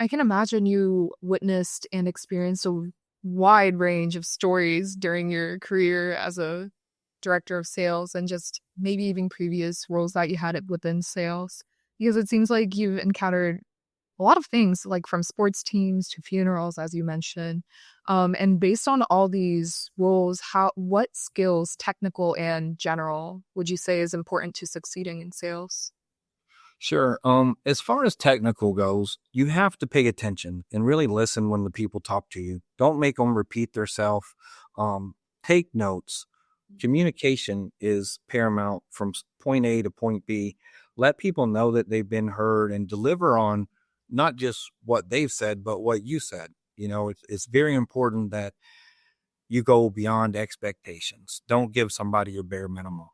I can imagine you witnessed and experienced a wide range of stories during your career as a director of sales and just maybe even previous roles that you had it within sales. Because it seems like you've encountered a lot of things, like from sports teams to funerals, as you mentioned. And based on all these roles, what skills, technical and general, would you say is important to succeeding in sales? Sure. As far as technical goes, you have to pay attention and really listen when the people talk to you. Don't make them repeat themselves. Take notes. Communication is paramount from point A to point B. Let people know that they've been heard and deliver on not just what they've said, but what you said. It's very important that you go beyond expectations. Don't give somebody your bare minimum.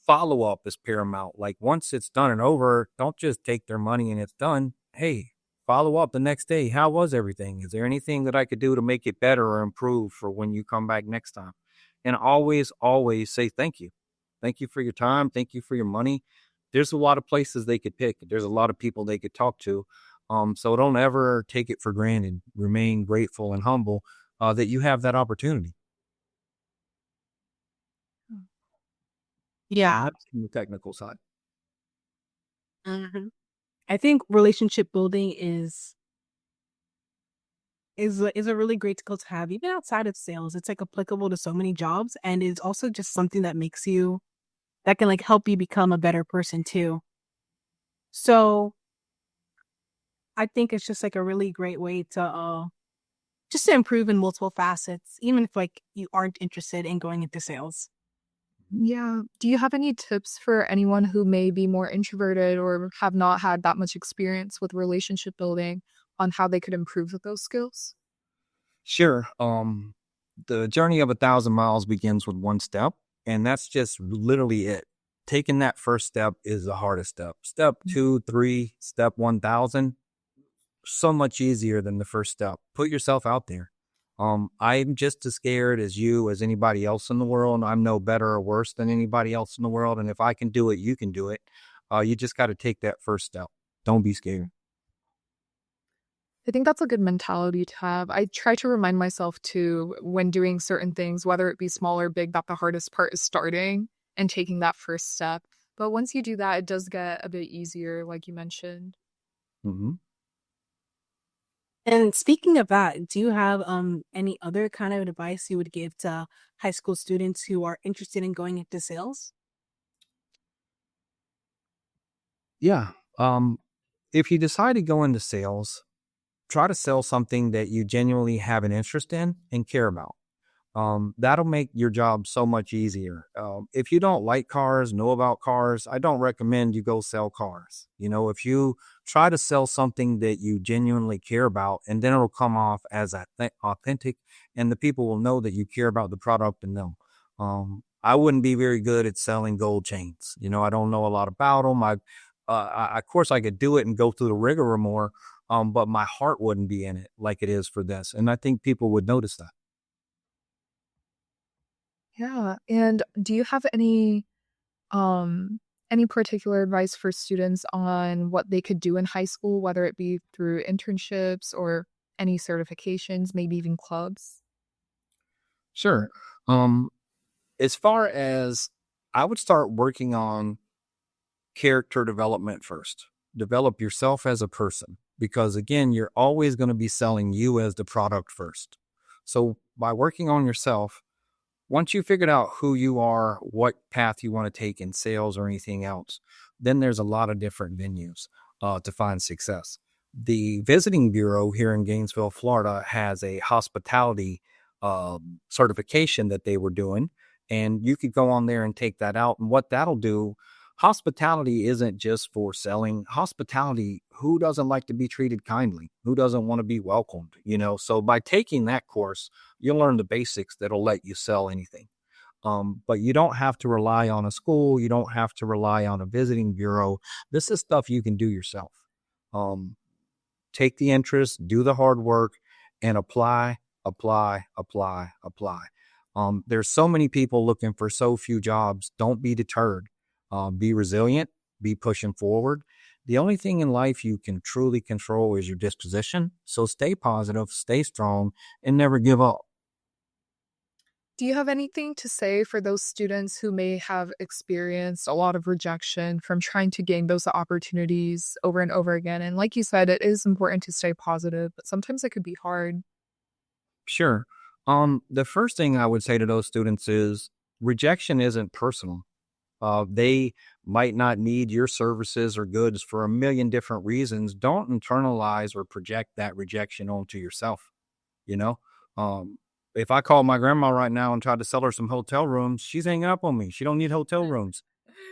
Follow up is paramount. Like once it's done and over, don't just take their money and it's done. Hey, follow up the next day. How was everything? Is there anything that I could do to make it better or improve for when you come back next time? And always, always say thank you. Thank you for your time. Thank you for your money. There's a lot of places they could pick. There's a lot of people they could talk to. So don't ever take it for granted. Remain grateful and humble that you have that opportunity. Yeah. That's from the technical side. hmm I think relationship building is a really great skill to have, even outside of sales. It's like applicable to so many jobs, and it's also just something that can like help you become a better person too. So I think it's just like a really great way to just to improve in multiple facets, even if like you aren't interested in going into sales. Yeah. Do you have any tips for anyone who may be more introverted or have not had that much experience with relationship building on how they could improve with those skills? Sure. The journey of 1,000 miles begins with one step, and that's just literally it. Taking that first step is the hardest step. Step two, three, step 1,000, so much easier than the first step. Put yourself out there. I'm just as scared as you, as anybody else in the world. I'm no better or worse than anybody else in the world. And if I can do it, you can do it. You just got to take that first step. Don't be scared. I think that's a good mentality to have. I try to remind myself too when doing certain things, whether it be small or big, that the hardest part is starting and taking that first step. But once you do that, it does get a bit easier, like you mentioned. hmm And speaking of that, do you have any other kind of advice you would give to high school students who are interested in going into sales? Yeah. If you decide to go into sales, try to sell something that you genuinely have an interest in and care about. That'll make your job so much easier. If you don't like cars, know about cars, I don't recommend you go sell cars. If you try to sell something that you genuinely care about, and then it'll come off as authentic, and the people will know that you care about the product and them. I wouldn't be very good at selling gold chains. I don't know a lot about them. Of course, I could do it and go through the rigor more, but my heart wouldn't be in it like it is for this. And I think people would notice that. Yeah. And do you have any particular advice for students on what they could do in high school, whether it be through internships or any certifications, maybe even clubs? Sure. Um, as far as I would start working on character development first. Develop yourself as a person because, again, you're always going to be selling you as the product first. So, by working on yourself, once you figured out who you are, what path you want to take in sales or anything else, then there's a lot of different venues to find success. The Visiting Bureau here in Gainesville, Florida, has a hospitality certification that they were doing, and you could go on there and take that out. And what that'll do, hospitality isn't just for selling. Hospitality, who doesn't like to be treated kindly? Who doesn't want to be welcomed? So by taking that course, you'll learn the basics that'll let you sell anything. But you don't have to rely on a school. You don't have to rely on a visiting bureau. This is stuff you can do yourself. Um, Take the interest, do the hard work, and apply, apply, apply, apply. There's so many people looking for so few jobs. Don't be deterred. Be resilient, be pushing forward, The only thing in life you can truly control is your disposition. So stay positive, stay strong, and never give up. Do you have anything to say for those students who may have experienced a lot of rejection from trying to gain those opportunities over and over again? And like you said, it is important to stay positive, but sometimes it could be hard. Sure. The first thing I would say to those students is rejection isn't personal. They might not need your services or goods for a million different reasons. Don't internalize or project that rejection onto yourself. You know, um, if I call my grandma right now and try to sell her some hotel rooms, she's hanging up on me. She don't need hotel rooms.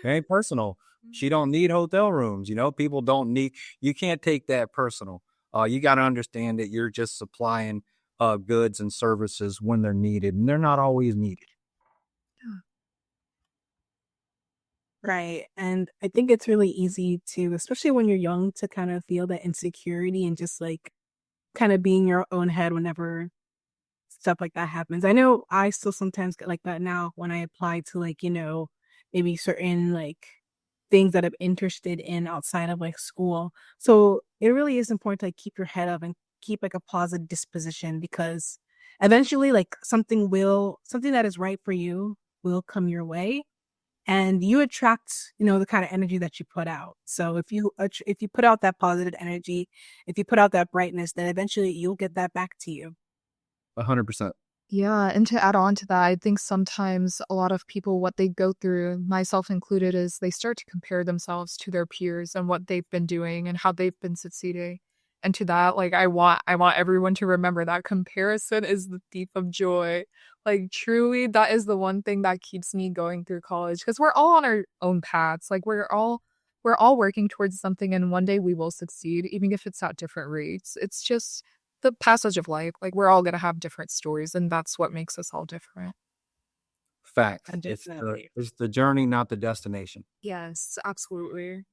It ain't personal. She don't need hotel rooms. People don't need. You can't take that personal. You got to understand that you're just supplying goods and services when they're needed, and they're not always needed. Right. And I think it's really easy to, especially when you're young, to kind of feel that insecurity and just like kind of be in your own head whenever stuff like that happens. I know I still sometimes get like that now when I apply to like, maybe certain like things that I'm interested in outside of like school. So it really is important to like keep your head up and keep like a positive disposition because eventually like something that is right for you will come your way and you attract, the kind of energy that you put out. So if you put out that positive energy, if you put out that brightness, then eventually you'll get that back to you. 100%. Yeah, and to add on to that, I think sometimes a lot of people, what they go through, myself included, is they start to compare themselves to their peers and what they've been doing and how they've been succeeding. And to that, like I want everyone to remember that comparison is the thief of joy. Like truly, that is the one thing that keeps me going through college because we're all on our own paths. Like we're all working towards something, and one day we will succeed, even if it's at different rates. It's just the passage of life. Like we're all gonna have different stories, and that's what makes us all different. Fact. It's the Definitely. it's the journey, not the destination. Yes, absolutely.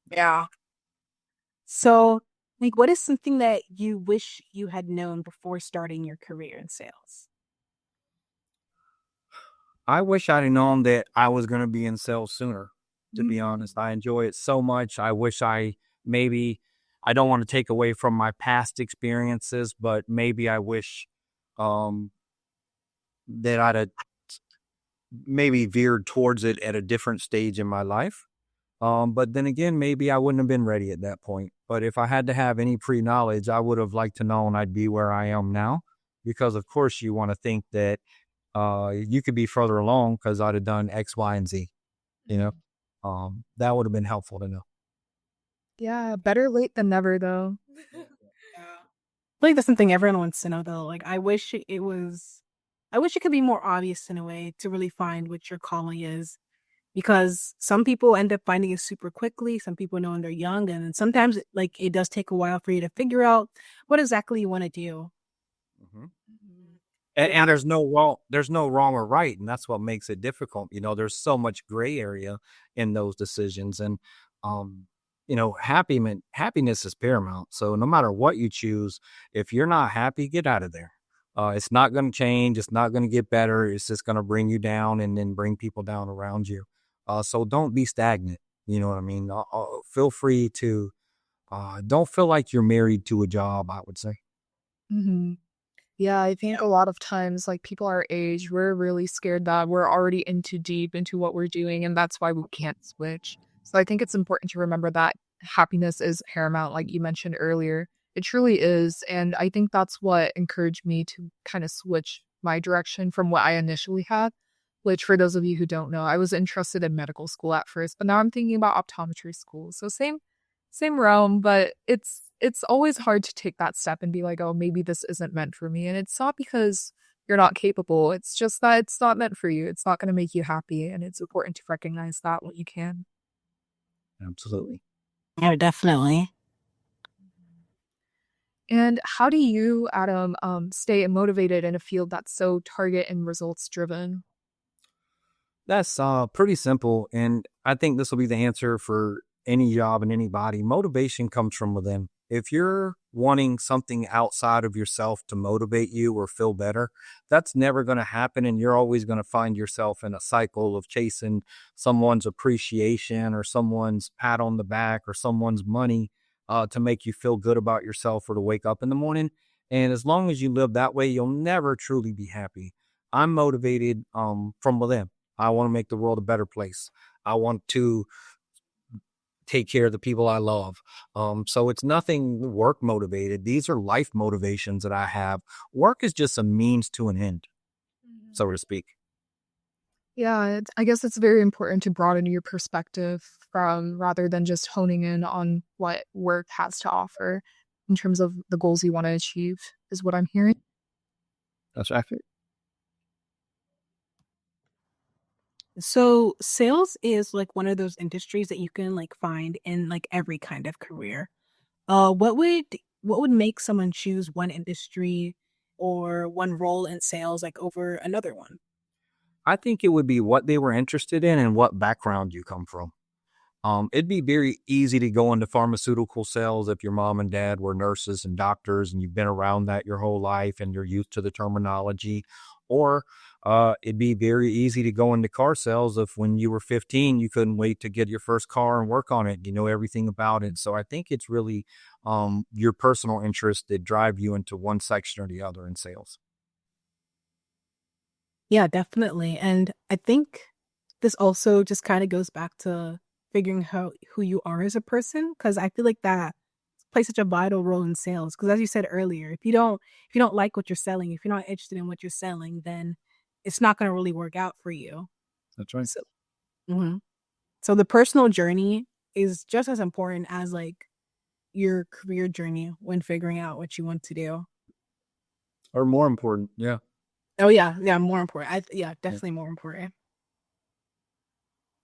Yeah. So, like, what is something that you wish you had known before starting your career in sales? I wish I'd have known that I was going to be in sales sooner, to be honest. I enjoy it so much. I wish maybe, I don't want to take away from my past experiences, but maybe I wish um, that I'd have maybe veered towards it at a different stage in my life. But then again, maybe I wouldn't have been ready at that point. But if I had to have any pre-knowledge, I would have liked to know I'd be where I am now. Because of course you want to think that you could be further along because I'd have done X, Y, and Z. You know, that would have been helpful to know. Yeah, better late than never, though. Yeah. I feel like that's something everyone wants to know, though. Like, I wish it could be more obvious in a way to really find what your calling is. Because some people end up finding it super quickly. Some people know when they're young, and then sometimes it does take a while for you to figure out what exactly you want to do. Mhm. And there's no wrong or right, and that's what makes it difficult. There's so much gray area in those decisions, and um, happiness is paramount. So no matter what you choose, if you're not happy, get out of there. It's not going to change. It's not going to get better. It's just going to bring you down and then bring people down around you. So don't be stagnant. You know what I mean? Feel free to. Don't feel like you're married to a job, I would say. hmm Yeah, I think a lot of times, like people our age, we're really scared that we're already in too deep into what we're doing, and that's why we can't switch. So I think it's important to remember that happiness is paramount, like you mentioned earlier. It truly is. And I think that's what encouraged me to kind of switch my direction from what I initially had, which for those of you who don't know, I was interested in medical school at first, but now I'm thinking about optometry school. So same realm, but it's always hard to take that step and be like, oh, maybe this isn't meant for me. And it's not because you're not capable. It's just that it's not meant for you. It's not going to make you happy. And it's important to recognize that when you can. Absolutely. Yeah, definitely. And how do you, Adam, stay motivated in a field that's so target and results driven? That's pretty simple. And I think this will be the answer for any job and anybody. Motivation comes from within. If you're wanting something outside of yourself to motivate you or feel better, that's never going to happen. And you're always going to find yourself in a cycle of chasing someone's appreciation or someone's pat on the back or someone's money to make you feel good about yourself or to wake up in the morning. And as long as you live that way, you'll never truly be happy. I'm motivated from within. I want to make the world a better place. I want to take care of the people I love. So it's nothing work motivated. These are life motivations that I have. Work is just a means to an end, so to speak. Yeah, I guess it's very important to broaden your perspective from rather than just honing in on what work has to offer in terms of the goals you want to achieve, is what I'm hearing. That's accurate. So sales is like one of those industries that you can like find in like every kind of career. What would make someone choose one industry or one role in sales like over another one? I think it would be what they were interested in and what background you come from. It'd be very easy to go into pharmaceutical sales if your mom and dad were nurses and doctors and you've been around that your whole life and you're used to the terminology. Or it'd be very easy to go into car sales if when you were 15, you couldn't wait to get your first car and work on it. You know everything about it. So I think it's really your personal interests that drive you into one section or the other in sales. Yeah, definitely. And I think this also just kind of goes back to figuring how who you are as a person because I feel like that plays such a vital role in sales because as you said earlier, if you don't like what you're selling, if you're not interested in what you're selling, then it's not going to really work out for you. That's right. So, mhm. So the personal journey is just as important as like your career journey when figuring out what you want to do. Or more important. Yeah. Oh yeah, yeah, more important. Yeah, Yeah. definitely more important.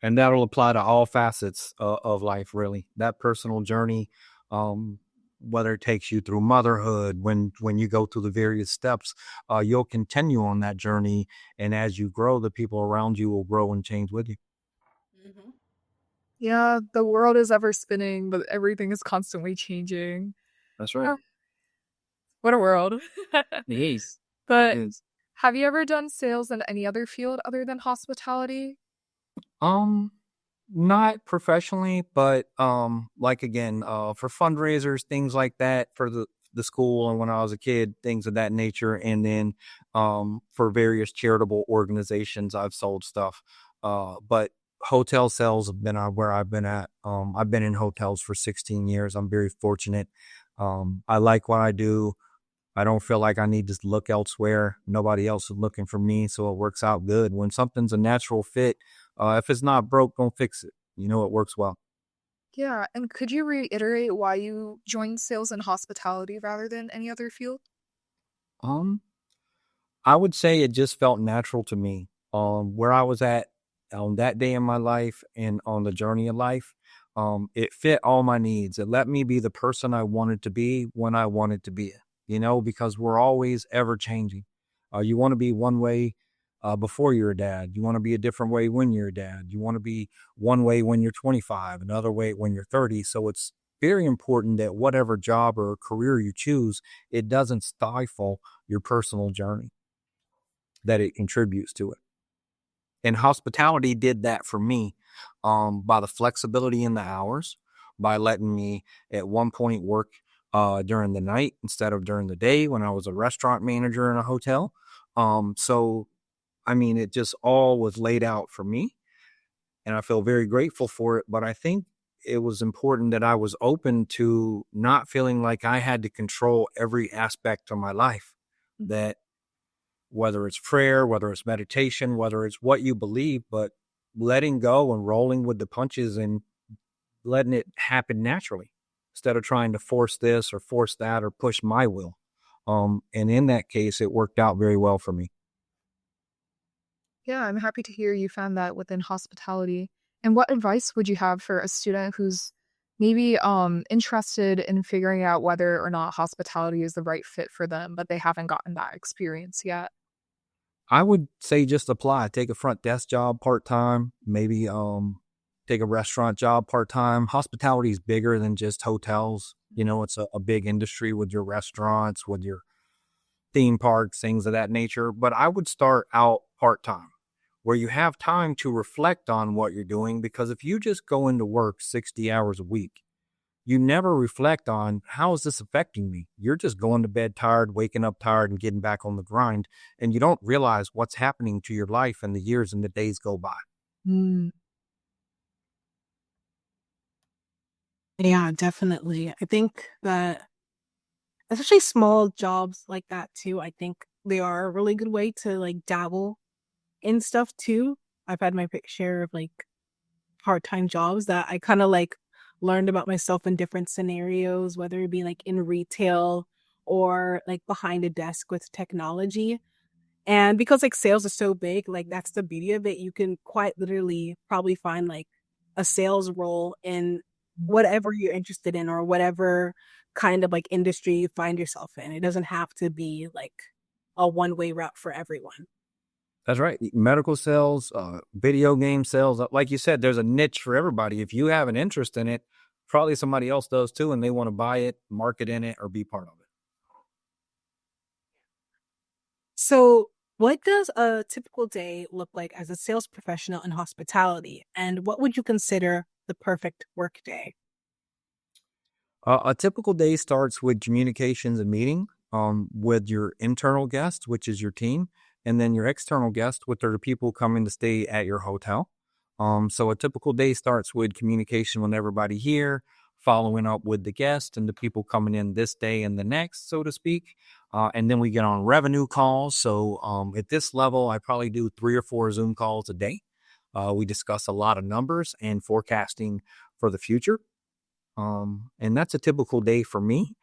And that'll apply to all facets of life, really. That personal journey, um, whether it takes you through motherhood, when you go through the various steps, you'll continue on that journey. And as you grow, the people around you will grow and change with you. Mhm. Yeah, the world is ever spinning, but everything is constantly changing. That's right. Oh, what a world. It is. It But is. have you ever done sales in any other field other than hospitality? Um, Not professionally, but like again, for fundraisers, things like that for the school and when I was a kid, things of that nature. And then for various charitable organizations, I've sold stuff. But hotel sales have been where I've been at. I've been in hotels for 16 years. I'm very fortunate. I like what I do. I don't feel like I need to look elsewhere. Nobody else is looking for me, so it works out good. When something's a natural fit, if it's not broke, don't fix it. You know it works well. Yeah, and could you reiterate why you joined sales and hospitality rather than any other field? Um, I would say it just felt natural to me. Where I was at on that day in my life and on the journey of life, it fit all my needs. It let me be the person I wanted to be when I wanted to be. You know, because we're always ever changing. You want to be one way before you're a dad. You want to be a different way when you're a dad. You want to be one way when you're 25, another way when you're 30. So it's very important that whatever job or career you choose, it doesn't stifle your personal journey, that it contributes to it. And hospitality did that for me by the flexibility in the hours, by letting me at one point work during the night instead of during the day when I was a restaurant manager in a hotel. So, I mean, it just all was laid out for me. And I feel very grateful for it. But I think it was important that I was open to not feeling like I had to control every aspect of my life. That whether it's prayer, whether it's meditation, whether it's what you believe, but letting go and rolling with the punches and letting it happen naturally instead of trying to force this or force that or push my will. And in that case, it worked out very well for me. Yeah, I'm happy to hear you found that within hospitality. And what advice would you have for a student who's maybe interested in figuring out whether or not hospitality is the right fit for them, but they haven't gotten that experience yet? I would say just apply, take a front desk job part time, maybe take a restaurant job part-time. Hospitality is bigger than just hotels. It's a big industry with your restaurants, with your theme parks, things of that nature. But I would start out part-time where you have time to reflect on what you're doing. Because if you just go into work 60 hours a week, you never reflect on how is this affecting me. You're just going to bed tired, waking up tired, and getting back on the grind. And you don't realize what's happening to your life and the years and the days go by. Mm. Yeah, definitely. I think that especially small jobs like that too, I think they are a really good way to like dabble in stuff too. I've had my share of like part-time jobs that I kind of like learned about myself in different scenarios, whether it be like in retail or like behind a desk with technology. And because like sales is so big, like that's the beauty of it. You can quite literally probably find like a sales role in whatever you're interested in or whatever kind of like industry you find yourself in. It doesn't have to be like a one-way route for everyone. That's right. Medical sales, video game sales. Like you said, there's a niche for everybody. If you have an interest in it, probably somebody else does too, and they want to buy it, market in it, or be part of it. So, what does a typical day look like as a sales professional in hospitality? And what would you consider the perfect work day? A typical day starts with communications and meeting with your internal guest, which is your team, and then your external guest, which are the people coming to stay at your hotel. So a typical day starts with communication with everybody here, following up with the guest and the people coming in this day and the next, so to speak. And then we get on revenue calls. So at this level, I probably do 3 or 4 Zoom calls a day. We discuss a lot of numbers and forecasting for the future. And that's a typical day for me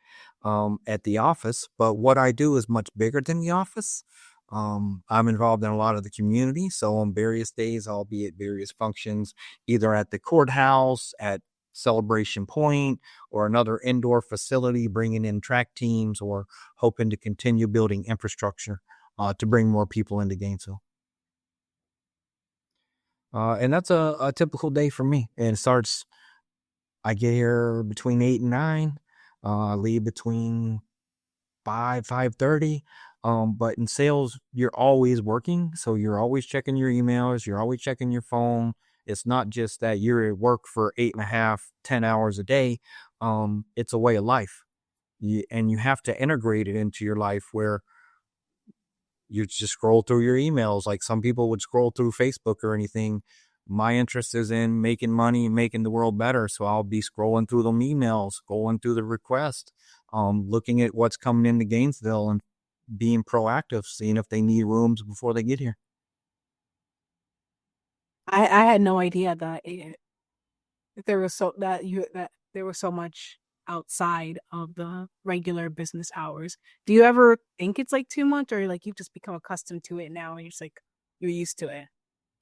at the office. But what I do is much bigger than the office. I'm involved in a lot of the community. So on various days, I'll be at various functions, either at the courthouse, at Celebration Point, or another indoor facility, bringing in track teams or hoping to continue building infrastructure to bring more people into Gainesville. And that's a typical day for me. And it starts, I get here between 8 and 9. I leave between 5:30. But in sales, you're always working. So you're always checking your emails. You're always checking your phone. It's not just that you're at work for 8.5, 10 hours a day. It's a way of life. And you have to integrate it into your life where you just scroll through your emails. Like some people would scroll through Facebook or anything. My interest is in making money and making the world better. So I'll be scrolling through them emails, going through the request, looking at what's coming into Gainesville and being proactive, seeing if they need rooms before they get here. I had no idea that there was that there was so much outside of the regular business hours. Do you ever think it's like too much, or like you've just become accustomed to it now and you're just like you're used to it?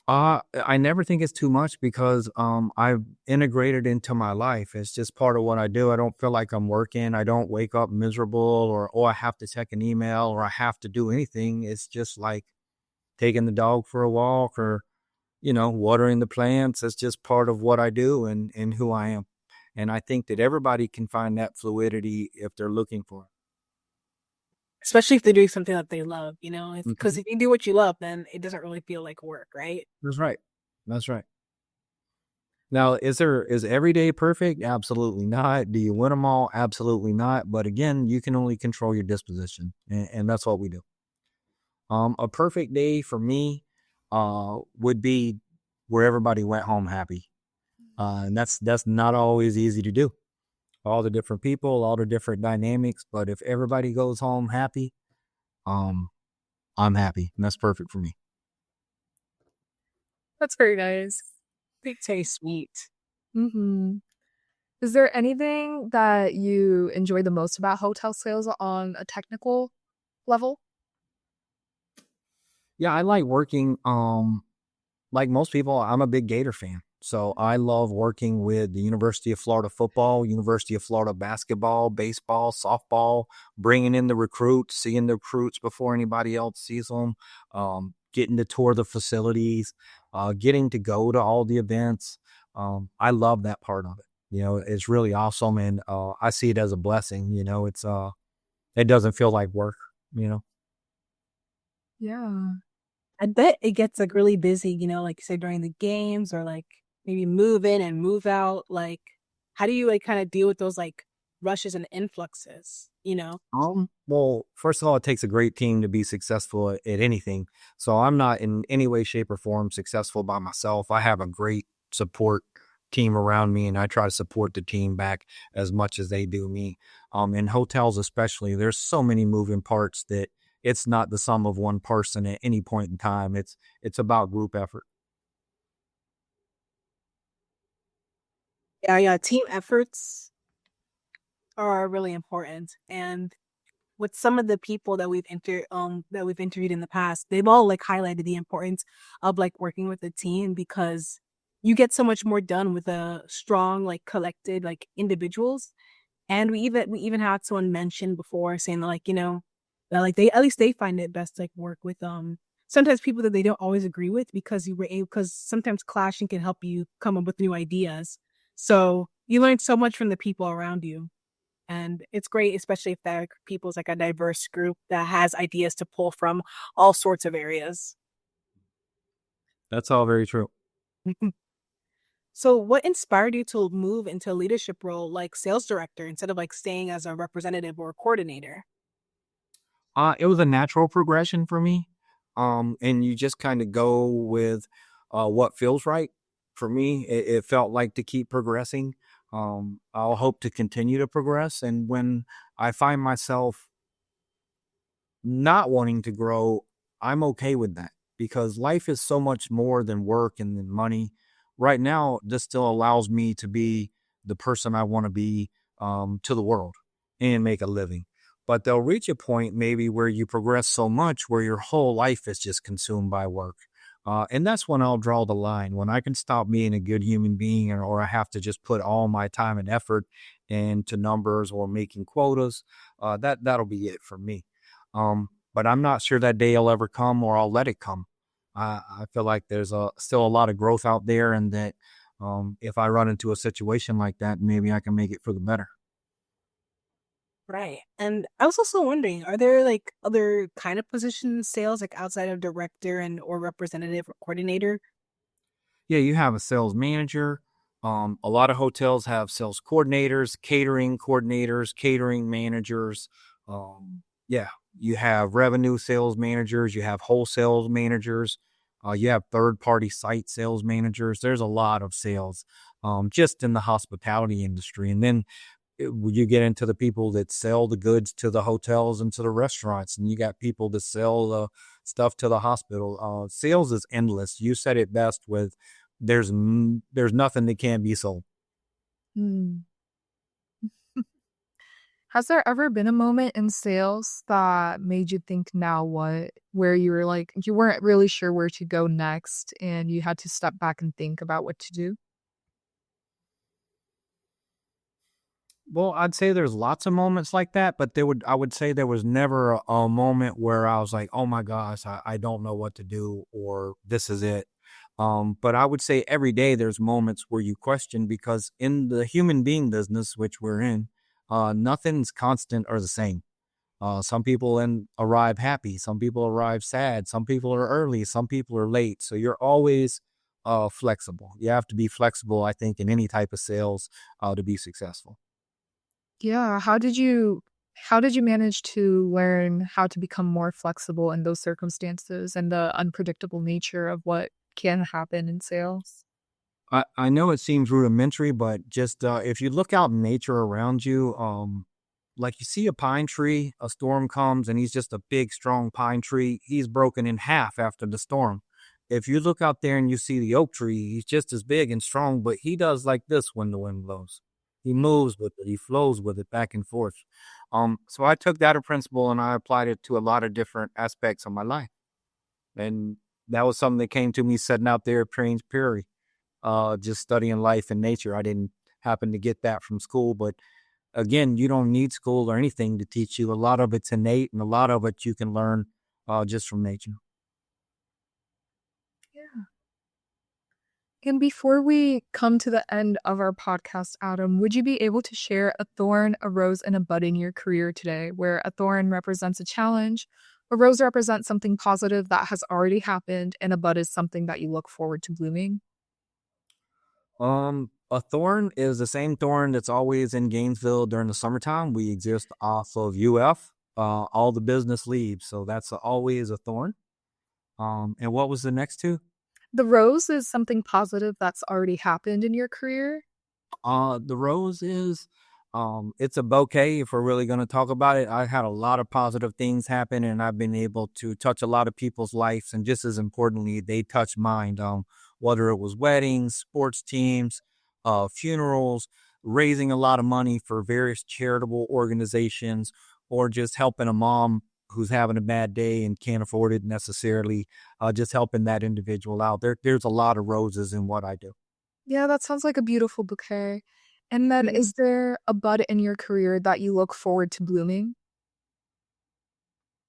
I never think it's too much because I've integrated into my life. It's just part of what I do. I don't feel like I'm working. I don't wake up miserable or I have to check an email or I have to do anything. It's just like taking the dog for a walk or watering the plants. It's just part of what I do and who I am. And I think that everybody can find that fluidity if they're looking for it. Especially if they're doing something that they love, because Mhm. if you do what you love, then it doesn't really feel like work, right? That's right. That's right. Now, is every day perfect? Absolutely not. Do you win them all? Absolutely not. But again, you can only control your disposition, and that's what we do. A perfect day for me would be where everybody went home happy. And that's not always easy to do. All the different people, all the different dynamics, but if everybody goes home happy, um, I'm happy, and that's perfect for me. That's very nice. They taste sweet. Mm-hmm. Is there anything that you enjoy the most about hotel sales on a technical level? Yeah, I like working. Like most people, I'm a big Gator fan. So I love working with the University of Florida football, University of Florida basketball, baseball, softball, bringing in the recruits, seeing the recruits before anybody else sees them, getting to tour the facilities, getting to go to all the events. I love that part of it. It's really awesome, and I see it as a blessing. It doesn't feel like work. You know. Yeah. I bet it gets like really busy, like you said, during the games or like maybe move in and move out. Like, how do you like kind of deal with those like rushes and influxes? Well, first of all, it takes a great team to be successful at anything. So I'm not in any way, shape, or form successful by myself. I have a great support team around me, and I try to support the team back as much as they do me. In hotels, especially, there's so many moving parts that it's not the sum of one person at any point in time. It's about group effort. Yeah, yeah. Team efforts are really important. And with some of the people that we've interviewed in the past, they've all like highlighted the importance of like working with a team because you get so much more done with a strong, like collected, like individuals. And we even had someone mention before saying that, like, that like they at least they find it best to like work with sometimes people that they don't always agree with because because sometimes clashing can help you come up with new ideas. So you learn so much from the people around you. And it's great, especially if that people's like a diverse group that has ideas to pull from all sorts of areas. That's all very true. So what inspired you to move into a leadership role like sales director instead of like staying as a representative or coordinator? It was a natural progression for me. And you just kind of go with what feels right. For me, it felt like to keep progressing. I'll hope to continue to progress. And when I find myself not wanting to grow, I'm okay with that because life is so much more than work and than money. Right now, this still allows me to be the person I want to be to the world and make a living. But they'll reach a point maybe where you progress so much where your whole life is just consumed by work. And that's when I'll draw the line when I can stop being a good human being or I have to just put all my time and effort into numbers or making quotas. That'll be it for me. But I'm not sure that day will ever come or I'll let it come. I feel like there's still a lot of growth out there and that if I run into a situation like that, maybe I can make it for the better. Right. And I was also wondering, are there like other kind of positions in sales, like outside of director and or representative or coordinator? Yeah, you have a sales manager. A lot of hotels have sales coordinators, catering managers. Yeah, you have revenue sales managers, you have wholesale managers, you have third party site sales managers. There's a lot of sales just in the hospitality industry. And then you get into the people that sell the goods to the hotels and to the restaurants, and you got people that sell the stuff to the hospital. Sales is endless. You said it best with there's nothing that can't be sold. Hmm. Has there ever been a moment in sales that made you think now what, where you were like, you weren't really sure where to go next and you had to step back and think about what to do? Well, I'd say there's lots of moments like that, but I would say there was never a moment where I was like, oh my gosh, I don't know what to do or this is it. But I would say every day there's moments where you question because in the human being business, which we're in, nothing's constant or the same. Some people arrive happy, some people arrive sad, some people are early, some people are late. So you're always flexible. You have to be flexible, I think, in any type of sales to be successful. Yeah, how did you manage to learn how to become more flexible in those circumstances and the unpredictable nature of what can happen in sales? I know it seems rudimentary, but just if you look out in nature around you, like you see a pine tree, a storm comes and he's just a big, strong pine tree. He's broken in half after the storm. If you look out there and you see the oak tree, he's just as big and strong, but he does like this when the wind blows. He moves with it, he flows with it back and forth. So I took that a principle and I applied it to a lot of different aspects of my life. And that was something that came to me sitting out there at Prince Prairie just studying life and nature. I didn't happen to get that from school, but again, you don't need school or anything to teach you. A lot of it's innate, and a lot of it you can learn just from nature. Yeah. And before we come to the end of our podcast, Adam, would you be able to share a thorn, a rose, and a bud in your career today, where a thorn represents a challenge, a rose represents something positive that has already happened, and a bud is something that you look forward to blooming? A thorn is the same thorn that's always in Gainesville during the summertime. We exist off of UF. All the business leaves, so that's always a thorn. And what was the next two? The rose is something positive that's already happened in your career. The rose is, it's a bouquet. If we're really going to talk about it, I had a lot of positive things happen, and I've been able to touch a lot of people's lives, and just as importantly, they touch mine. Whether it was weddings, sports teams, funerals, raising a lot of money for various charitable organizations, or just helping a mom who's having a bad day and can't afford it necessarily, just helping that individual out. There's a lot of roses in what I do. Yeah, that sounds like a beautiful bouquet. And then is there a bud in your career that you look forward to blooming?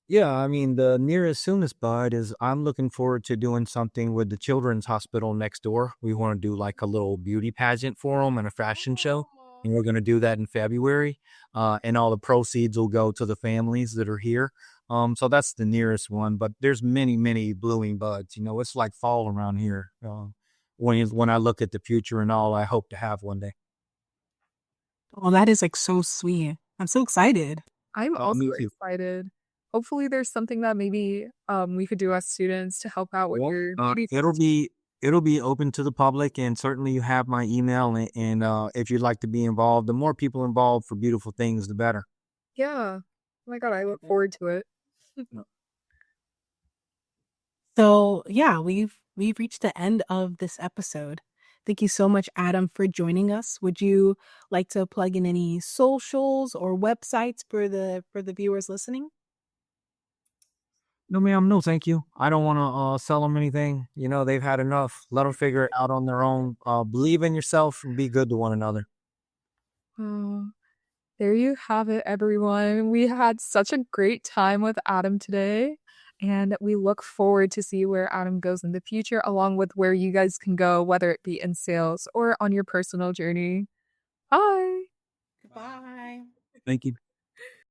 Yeah, I mean, the nearest soonest bud is I'm looking forward to doing something with the children's hospital next door. We want to do like a little beauty pageant for them and a fashion show. And we're going to do that in February. And all the proceeds will go to the families that are here. So that's the nearest one, but there's many, many blooming buds. It's like fall around here. When I look at the future and all I hope to have one day. Oh, that is like so sweet. I'm so excited. I'm Oh, also me too. excited. Hopefully there's something that maybe we could do as students to help out with Well, your it'll be open to the public, and certainly you have my email. And if you'd like to be involved, the more people involved for beautiful things, the better. Yeah. Oh my God, I look forward to it. So yeah, we've reached the end of this episode. Thank you so much, Adam, for joining us. Would you like to plug in any socials or websites for the viewers listening? No, ma'am. No, thank you. I don't want to sell them anything. They've had enough. Let them figure it out on their own. Believe in yourself and be good to one another. Oh, there you have it, everyone. We had such a great time with Adam today, and we look forward to see where Adam goes in the future, along with where you guys can go, whether it be in sales or on your personal journey. Bye. Goodbye. Thank you.